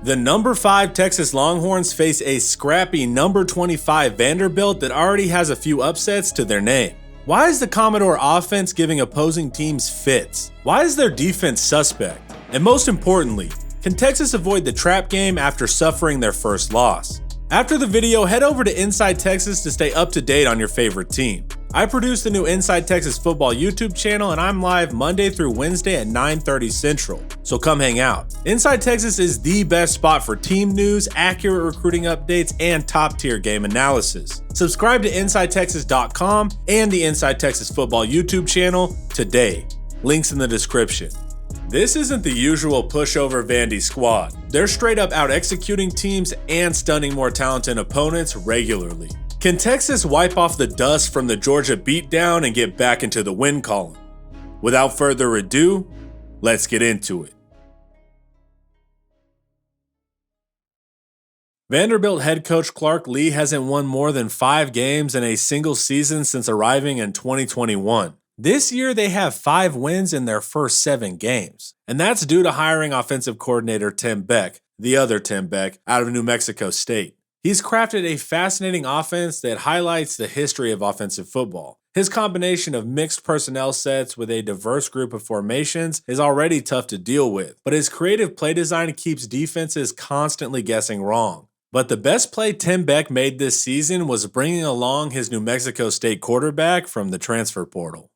The number 5 Texas Longhorns face a scrappy number 25 Vanderbilt that already has a few upsets to their name. Why is the Commodore offense giving opposing teams fits? Why is their defense suspect? And most importantly, can Texas avoid the trap game after suffering their first loss? After the video, head over to Inside Texas to stay up to date on your favorite team. I produce the new Inside Texas Football YouTube channel and I'm live Monday through Wednesday at 9:30 Central, so come hang out. Inside Texas is the best spot for team news, accurate recruiting updates, and top-tier game analysis. Subscribe to InsideTexas.com and the Inside Texas Football YouTube channel today. Links in the description. This isn't the usual pushover Vandy squad. They're straight up out executing teams and stunning more talented opponents regularly. Can Texas wipe off the dust from the Georgia beatdown and get back into the win column? Without further ado, let's get into it. Vanderbilt head coach Clark Lea hasn't won more than 5 games in a single season since arriving in 2021. This year, they have 5 wins in their first 7 games, and that's due to hiring offensive coordinator Tim Beck, the other Tim Beck, out of New Mexico State. He's crafted a fascinating offense that highlights the history of offensive football. His combination of mixed personnel sets with a diverse group of formations is already tough to deal with, but his creative play design keeps defenses constantly guessing wrong. But the best play Tim Beck made this season was bringing along his New Mexico State quarterback from the transfer portal.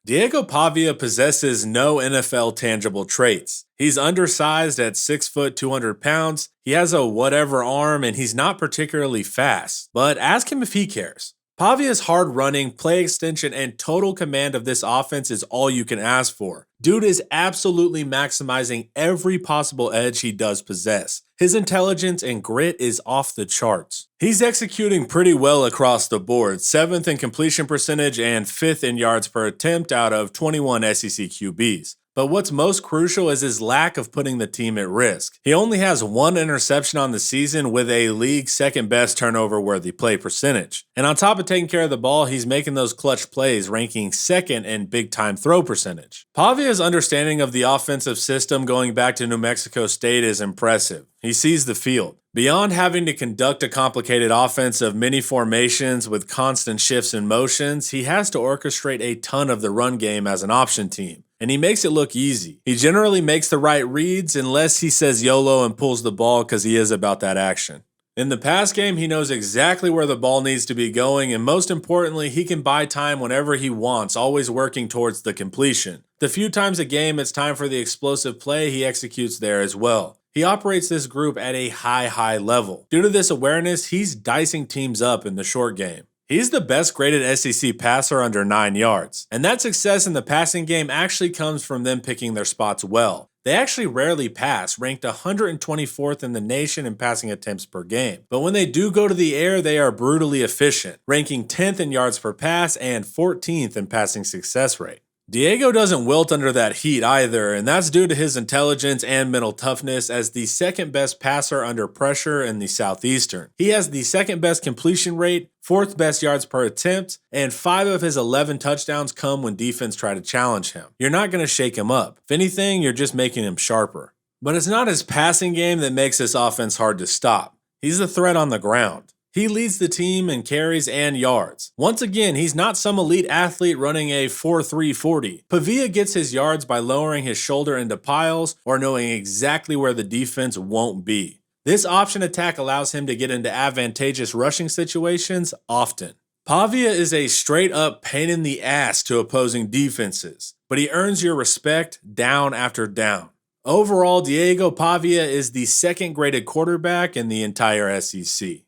Diego Pavia possesses no NFL tangible traits. He's undersized at 6 foot 200 pounds, he has a whatever arm, and he's not particularly fast. But ask him if he cares. Pavia's hard running, play extension, and total command of this offense is all you can ask for. Dude is absolutely maximizing every possible edge he does possess. His intelligence and grit is off the charts. He's executing pretty well across the board, 7th in completion percentage and 5th in yards per attempt out of 21 SEC QBs. But what's most crucial is his lack of putting the team at risk. He only has 1 interception on the season with a league second best turnover-worthy play percentage. And on top of taking care of the ball, he's making those clutch plays, ranking 2nd in big-time throw percentage. Pavia's understanding of the offensive system going back to New Mexico State is impressive. He sees the field. Beyond having to conduct a complicated offense of many formations with constant shifts and motions, he has to orchestrate a ton of the run game as an option team. And he makes it look easy. He generally makes the right reads unless he says YOLO and pulls the ball because he is about that action. In the pass game, he knows exactly where the ball needs to be going, and most importantly, he can buy time whenever he wants, always working towards the completion. The few times a game it's time for the explosive play, he executes there as well. He operates this group at a high level. Due to this awareness, he's dicing teams up in the short game. He's the best graded SEC passer under 9 yards, and that success in the passing game actually comes from them picking their spots well. They actually rarely pass, ranked 124th in the nation in passing attempts per game. But when they do go to the air, they are brutally efficient, ranking 10th in yards per pass and 14th in passing success rate. Diego doesn't wilt under that heat either, and that's due to his intelligence and mental toughness as the second best passer under pressure in the Southeastern. He has the second best completion rate, 4th best yards per attempt, and 5 of his 11 touchdowns come when defense try to challenge him. You're not going to shake him up. If anything, you're just making him sharper. But it's not his passing game that makes this offense hard to stop. He's the threat on the ground. He leads the team in carries and yards. Once again, he's not some elite athlete running a 4.3 40. Pavia gets his yards by lowering his shoulder into piles or knowing exactly where the defense won't be. This option attack allows him to get into advantageous rushing situations often. Pavia is a straight-up pain in the ass to opposing defenses, but he earns your respect down after down. Overall, Diego Pavia is the 2nd graded quarterback in the entire SEC.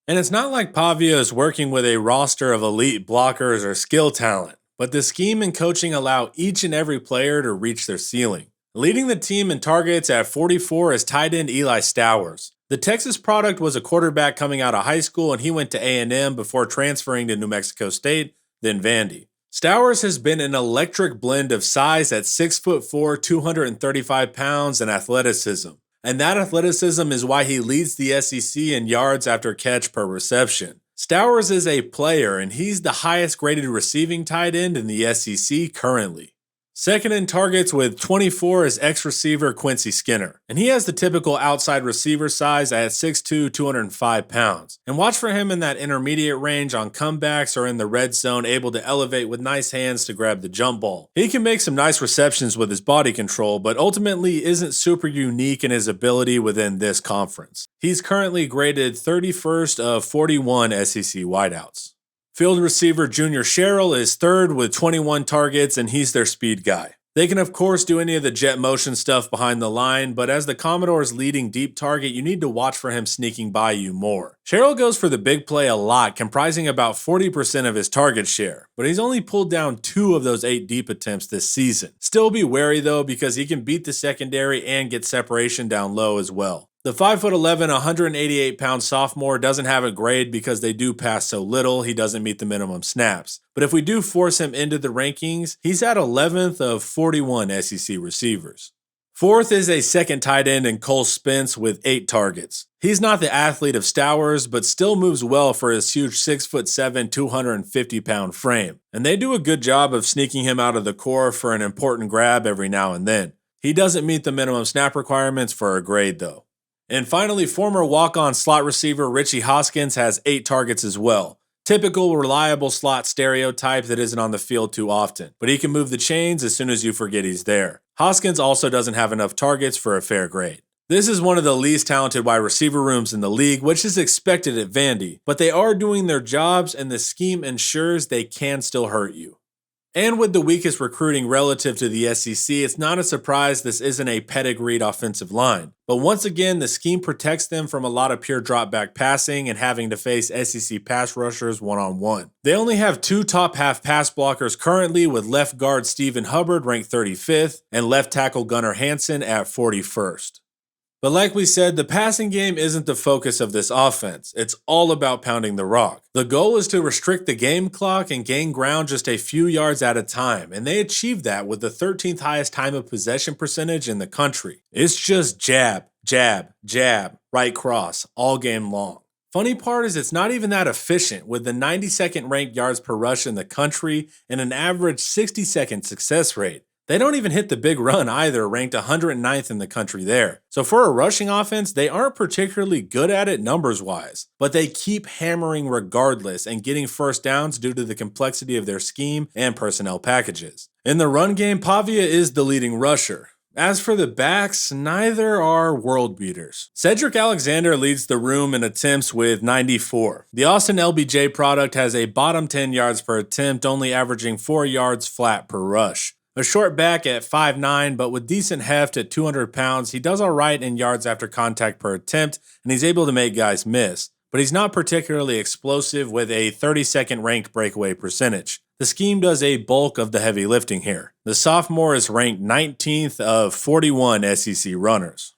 And it's not like Pavia is working with a roster of elite blockers or skill talent, but the scheme and coaching allow each and every player to reach their ceiling. Leading the team in targets at 44 is tight end Eli Stowers. The Texas product was a quarterback coming out of high school and he went to A&M before transferring to New Mexico State, then Vandy. Stowers has been an electric blend of size at 6'4", 235 pounds and athleticism. And that athleticism is why he leads the SEC in yards after catch per reception. Stowers is a player, and he's the highest graded receiving tight end in the SEC currently. Second in targets with 24 is ex-receiver Quincy Skinner, and he has the typical outside receiver size at 6'2", 205 pounds. And watch for him in that intermediate range on comebacks or in the red zone, able to elevate with nice hands to grab the jump ball. He can make some nice receptions with his body control, but ultimately isn't super unique in his ability within this conference. He's currently graded 31st of 41 SEC wideouts. Field receiver Junior Sherrill is third with 21 targets, and he's their speed guy. They can of course do any of the jet motion stuff behind the line, but as the Commodores' leading deep target, you need to watch for him sneaking by you more. Sherrill goes for the big play a lot, comprising about 40% of his target share, but he's only pulled down 2 of those 8 deep attempts this season. Still be wary though, because he can beat the secondary and get separation down low as well. The 5'11", 188-pound sophomore doesn't have a grade because they do pass so little, he doesn't meet the minimum snaps. But if we do force him into the rankings, he's at 11th of 41 SEC receivers. Fourth is a second tight end in Cole Spence with 8 targets. He's not the athlete of Stowers, but still moves well for his huge 6'7", 250-pound frame. And they do a good job of sneaking him out of the core for an important grab every now and then. He doesn't meet the minimum snap requirements for a grade though. And finally, former walk-on slot receiver Richie Hoskins has 8 targets as well. Typical reliable slot stereotype that isn't on the field too often, but he can move the chains as soon as you forget he's there. Hoskins also doesn't have enough targets for a fair grade. This is one of the least talented wide receiver rooms in the league, which is expected at Vandy, but they are doing their jobs and the scheme ensures they can still hurt you. And with the weakest recruiting relative to the SEC, it's not a surprise this isn't a pedigreed offensive line. But once again, the scheme protects them from a lot of pure drop-back passing and having to face SEC pass rushers one-on-one. They only have 2 top half pass blockers currently, with left guard Stephen Hubbard ranked 35th and left tackle Gunnar Hansen at 41st. But like we said, the passing game isn't the focus of this offense. It's all about pounding the rock. The goal is to restrict the game clock and gain ground just a few yards at a time, and they achieved that with the 13th highest time of possession percentage in the country. It's just jab, jab, jab, right cross, all game long. Funny part is it's not even that efficient, with the 92nd ranked yards per rush in the country and an average 60-second success rate. They don't even hit the big run either, ranked 109th in the country there. So for a rushing offense, they aren't particularly good at it numbers-wise, but they keep hammering regardless and getting first downs due to the complexity of their scheme and personnel packages. In the run game, Pavia is the leading rusher. As for the backs, neither are world beaters. Cedric Alexander leads the room in attempts with 94. The Austin LBJ product has a bottom 10 yards per attempt, only averaging 4 yards flat per rush. A short back at 5'9", but with decent heft at 200 pounds, he does alright in yards after contact per attempt, and he's able to make guys miss. But he's not particularly explosive with a 32nd ranked breakaway percentage. The scheme does a bulk of the heavy lifting here. The sophomore is ranked 19th of 41 SEC runners.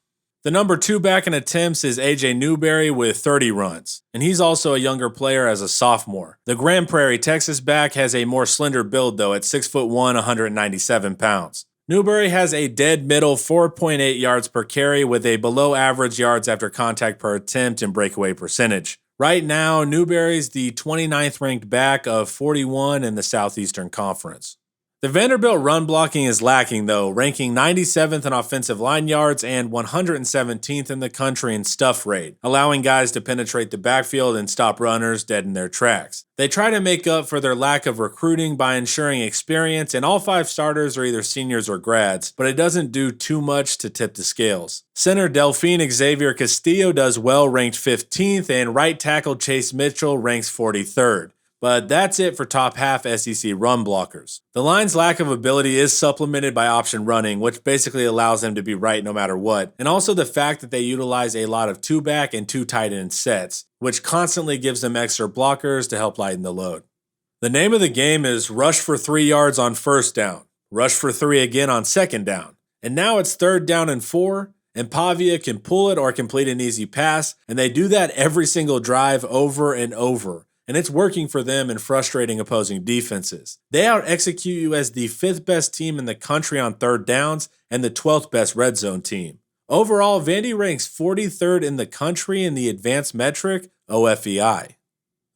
The number 2 back in attempts is AJ Newberry with 30 runs, and he's also a younger player as a sophomore. The Grand Prairie, Texas back has a more slender build though at 6'1", 197 pounds. Newberry has a dead middle 4.8 yards per carry with a below average yards after contact per attempt and breakaway percentage. Right now, Newberry's the 29th ranked back of 41 in the Southeastern Conference. The Vanderbilt run blocking is lacking though, ranking 97th in offensive line yards and 117th in the country in stuff rate, allowing guys to penetrate the backfield and stop runners dead in their tracks. They try to make up for their lack of recruiting by ensuring experience, and all 5 starters are either seniors or grads, but it doesn't do too much to tip the scales. Center Delphine Xavier Castillo does well, ranked 15th, and right tackle Chase Mitchell ranks 43rd. But that's it for top half SEC run blockers. The line's lack of ability is supplemented by option running, which basically allows them to be right no matter what, and also the fact that they utilize a lot of 2-back and 2 tight end sets, which constantly gives them extra blockers to help lighten the load. The name of the game is rush for 3 yards on first down, rush for 3 again on second down, and now it's 3rd down and 4, and Pavia can pull it or complete an easy pass, and they do that every single drive over and over. And it's working for them and frustrating opposing defenses. They out-execute you as the 5th best team in the country on 3rd downs and the 12th best red zone team. Overall, Vandy ranks 43rd in the country in the advanced metric OFEI.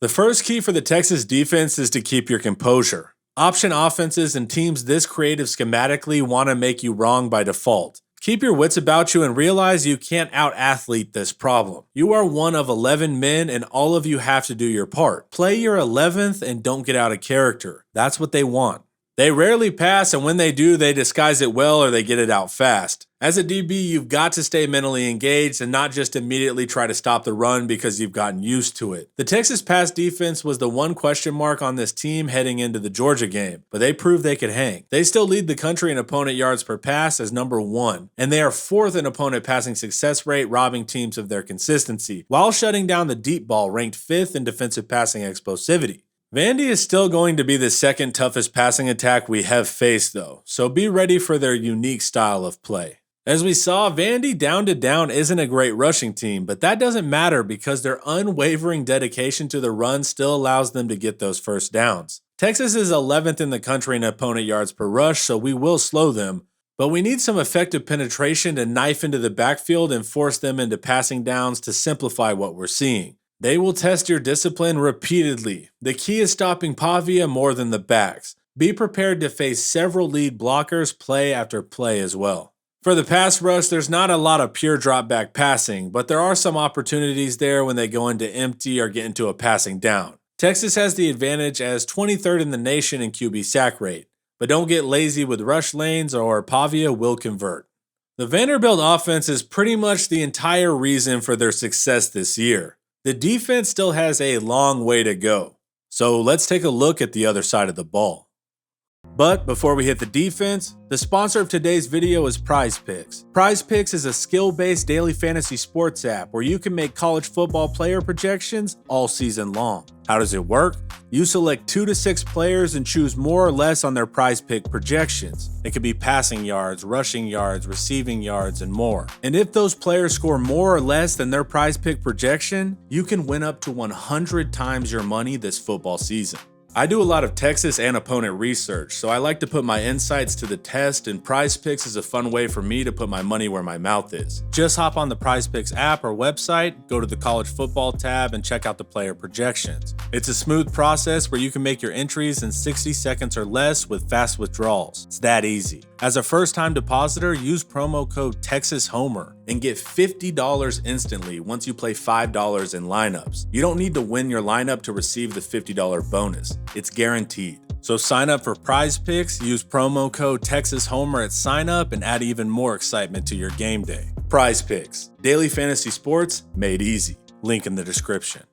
The first key for the Texas defense is to keep your composure. Option offenses and teams this creative schematically want to make you wrong by default. Keep your wits about you and realize you can't out-athlete this problem. You are one of 11 men and all of you have to do your part. Play your 11th and don't get out of character. That's what they want. They rarely pass, and when they do, they disguise it well or they get it out fast. As a DB, you've got to stay mentally engaged and not just immediately try to stop the run because you've gotten used to it. The Texas pass defense was the one question mark on this team heading into the Georgia game, but they proved they could hang. They still lead the country in opponent yards per pass as number 1, and they are 4th in opponent passing success rate, robbing teams of their consistency, while shutting down the deep ball, ranked 5th in defensive passing explosivity. Vandy is still going to be the second toughest passing attack we have faced though, so be ready for their unique style of play. As we saw, Vandy down to down isn't a great rushing team, but that doesn't matter because their unwavering dedication to the run still allows them to get those first downs. Texas is 11th in the country in opponent yards per rush, so we will slow them, but we need some effective penetration to knife into the backfield and force them into passing downs to simplify what we're seeing. They will test your discipline repeatedly. The key is stopping Pavia more than the backs. Be prepared to face several lead blockers play after play as well. For the pass rush, there's not a lot of pure drop back passing, but there are some opportunities there when they go into empty or get into a passing down. Texas has the advantage as 23rd in the nation in QB sack rate, but don't get lazy with rush lanes or Pavia will convert. The Vanderbilt offense is pretty much the entire reason for their success this year. The defense still has a long way to go, so let's take a look at the other side of the ball. But before we hit the defense, the sponsor of today's video is Prize Picks. Prize Picks is a skill-based daily fantasy sports app where you can make college football player projections all season long. How does it work? You select 2 to 6 players and choose more or less on their Prize Pick projections. It could be passing yards, rushing yards, receiving yards, and more. And if those players score more or less than their Prize Pick projection, you can win up to 100 times your money this football season. I do a lot of Texas and opponent research, so I like to put my insights to the test, and Prize Picks is a fun way for me to put my money where my mouth is. Just hop on the Prize Picks app or website, go to the college football tab, and check out the player projections. It's a smooth process where you can make your entries in 60 seconds or less with fast withdrawals. It's that easy. As a first-time depositor, use promo code TexasHomer and get $50 instantly once you play $5 in lineups. You don't need to win your lineup to receive the $50 bonus. It's guaranteed. So sign up for Prize Picks, use promo code TexasHomer at sign up, and add even more excitement to your game day. Prize Picks, daily fantasy sports made easy. Link in the description.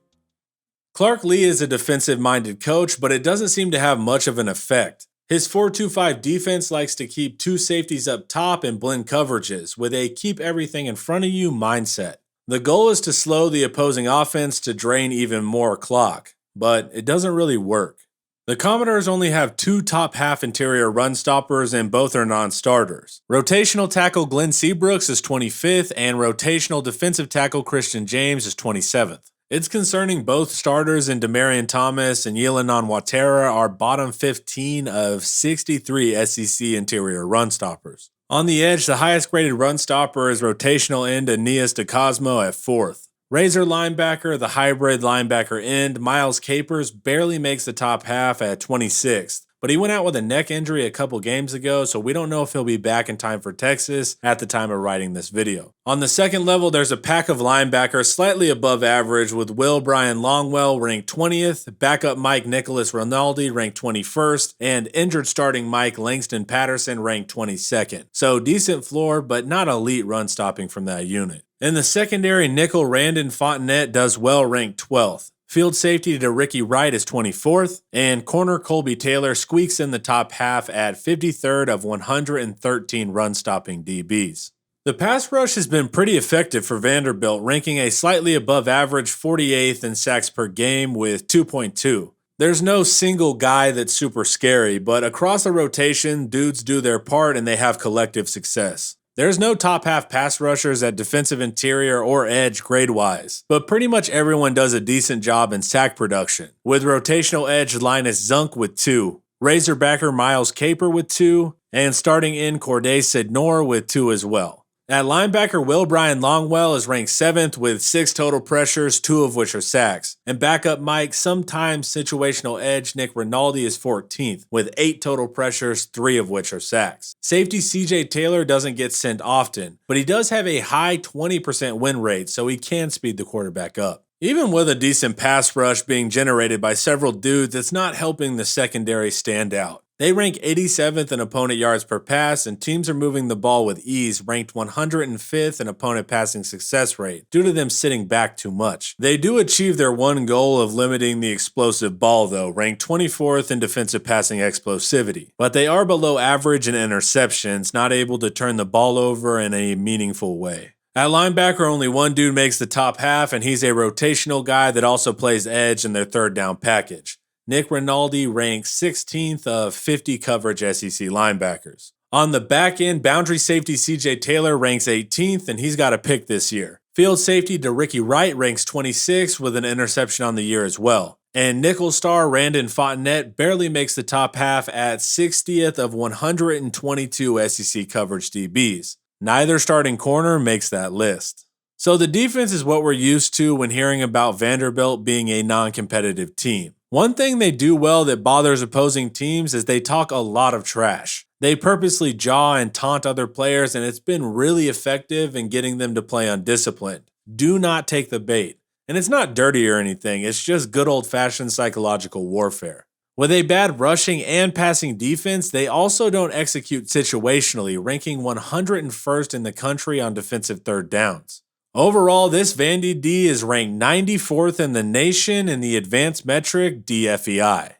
Clark Lee is a defensive-minded coach, but it doesn't seem to have much of an effect. His 4-2-5 defense likes to keep 2 safeties up top and blend coverages with a keep everything in front of you mindset. The goal is to slow the opposing offense to drain even more clock, but it doesn't really work. The Commodores only have 2 top half interior run stoppers and both are non-starters. Rotational tackle Glenn Seabrooks is 25th and rotational defensive tackle Christian James is 27th. It's concerning both starters in Demarion Thomas and Yelanon Watera are bottom 15 of 63 SEC interior run stoppers. On the edge, the highest graded run stopper is rotational end Aeneas DeCosmo at 4th. Razor linebacker, the hybrid linebacker end, Miles Capers barely makes the top half at 26th. But he went out with a neck injury a couple games ago, so we don't know if he'll be back in time for Texas at the time of writing this video. On the second level, there's a pack of linebackers slightly above average with Will Brian Longwell ranked 20th, backup Mike Nicholas Rinaldi ranked 21st, and injured starting Mike Langston Patterson ranked 22nd. So decent floor, but not elite run stopping from that unit. In the secondary, nickel Randon Fontenette does well ranked 12th. Field safety to Ricky Wright is 24th, and corner Colby Taylor squeaks in the top half at 53rd of 113 run-stopping DBs. The pass rush has been pretty effective for Vanderbilt, ranking a slightly above average 48th in sacks per game with 2.2. There's no single guy that's super scary, but across the rotation, dudes do their part and they have collective success. There's no top half pass rushers at defensive interior or edge grade-wise, but pretty much everyone does a decent job in sack production, with rotational edge Linus Zunk with 2, Razorbacker Miles Caper with 2, and starting in Corday Sidnor with 2 as well. At linebacker, Will Brian Longwell is ranked 7th with 6 total pressures, 2 of which are sacks. And backup Mike, sometimes situational edge Nick Rinaldi is 14th with 8 total pressures, 3 of which are sacks. Safety CJ Taylor doesn't get sent often, but he does have a high 20% win rate, so he can speed the quarterback up. Even with a decent pass rush being generated by several dudes, it's not helping the secondary stand out. They rank 87th in opponent yards per pass, and teams are moving the ball with ease, ranked 105th in opponent passing success rate, due to them sitting back too much. They do achieve their one goal of limiting the explosive ball though, ranked 24th in defensive passing explosivity. But they are below average in interceptions, not able to turn the ball over in a meaningful way. At linebacker, only one dude makes the top half, and he's a rotational guy that also plays edge in their third down package. Nick Rinaldi ranks 16th of 50 coverage SEC linebackers. On the back end, boundary safety CJ Taylor ranks 18th, and he's got a pick this year. Field safety DeRicky Wright ranks 26th with an interception on the year as well. And nickel star Randon Fontenette barely makes the top half at 60th of 122 SEC coverage DBs. Neither starting corner makes that list. So the defense is what we're used to when hearing about Vanderbilt being a non-competitive team. One thing they do well that bothers opposing teams is they talk a lot of trash. They purposely jaw and taunt other players, and it's been really effective in getting them to play undisciplined. Do not take the bait. And it's not dirty or anything, it's just good old-fashioned psychological warfare. With a bad rushing and passing defense, they also don't execute situationally, ranking 101st in the country on defensive third downs. Overall, this Vandy D is ranked 94th in the nation in the advanced metric DFEI.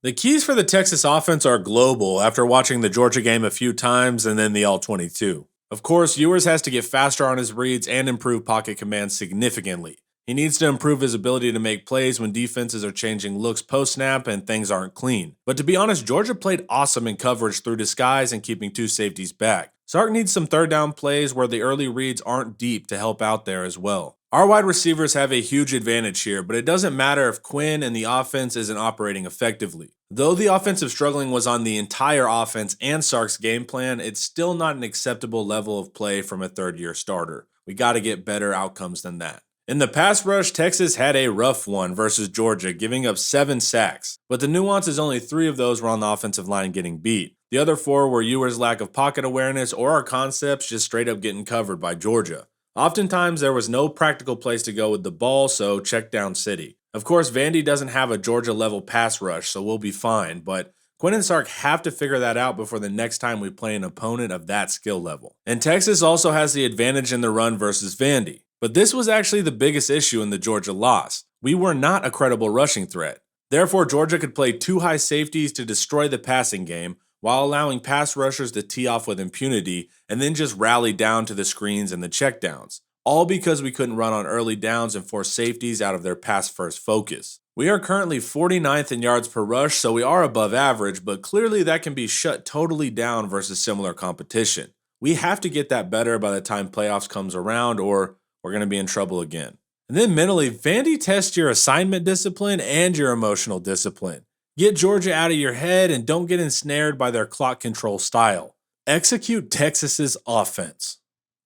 The keys for the Texas offense are global after watching the Georgia game a few times and then the All-22. Of course, Ewers has to get faster on his reads and improve pocket command significantly. He needs to improve his ability to make plays when defenses are changing looks post-snap and things aren't clean. But to be honest, Georgia played awesome in coverage through disguise and keeping 2 safeties back. Sark needs some third down plays where the early reads aren't deep to help out there as well. Our wide receivers have a huge advantage here, but it doesn't matter if Quinn and the offense isn't operating effectively. Though the offensive struggling was on the entire offense and Sark's game plan, it's still not an acceptable level of play from a third-year starter. We got to get better outcomes than that. In the pass rush, Texas had a rough one versus Georgia, giving up 7 sacks. But the nuance is only 3 of those were on the offensive line getting beat. The other 4 were Ewers' lack of pocket awareness or our concepts just straight up getting covered by Georgia. Oftentimes, there was no practical place to go with the ball, so check down city. Of course, Vandy doesn't have a Georgia-level pass rush, so we'll be fine, but Quinn and Sark have to figure that out before the next time we play an opponent of that skill level. And Texas also has the advantage in the run versus Vandy. But this was actually the biggest issue in the Georgia loss. We were not a credible rushing threat. Therefore, Georgia could play 2 high safeties to destroy the passing game while allowing pass rushers to tee off with impunity and then just rally down to the screens and the checkdowns. All because we couldn't run on early downs and force safeties out of their pass-first focus. We are currently 49th in yards per rush, so we are above average, but clearly that can be shut totally down versus similar competition. We have to get that better by the time playoffs comes around, or we're going to be in trouble again. And then mentally, Vandy tests your assignment discipline and your emotional discipline. Get Georgia out of your head and don't get ensnared by their clock control style. Execute Texas's offense.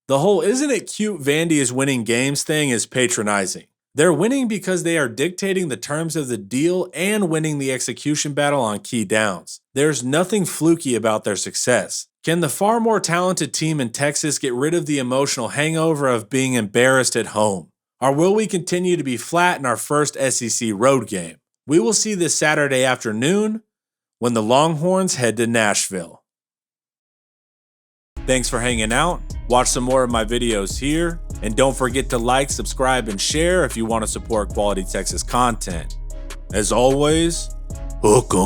The whole "isn't it cute Vandy is winning games" thing is patronizing. They're winning because they are dictating the terms of the deal and winning the execution battle on key downs. There's nothing fluky about their success. Can the far more talented team in Texas get rid of the emotional hangover of being embarrassed at home? Or will we continue to be flat in our first SEC road game? We will see this Saturday afternoon when the Longhorns head to Nashville. Thanks for hanging out. Watch some more of my videos here. And don't forget to like, subscribe, and share if you want to support quality Texas content. As always, hook 'em.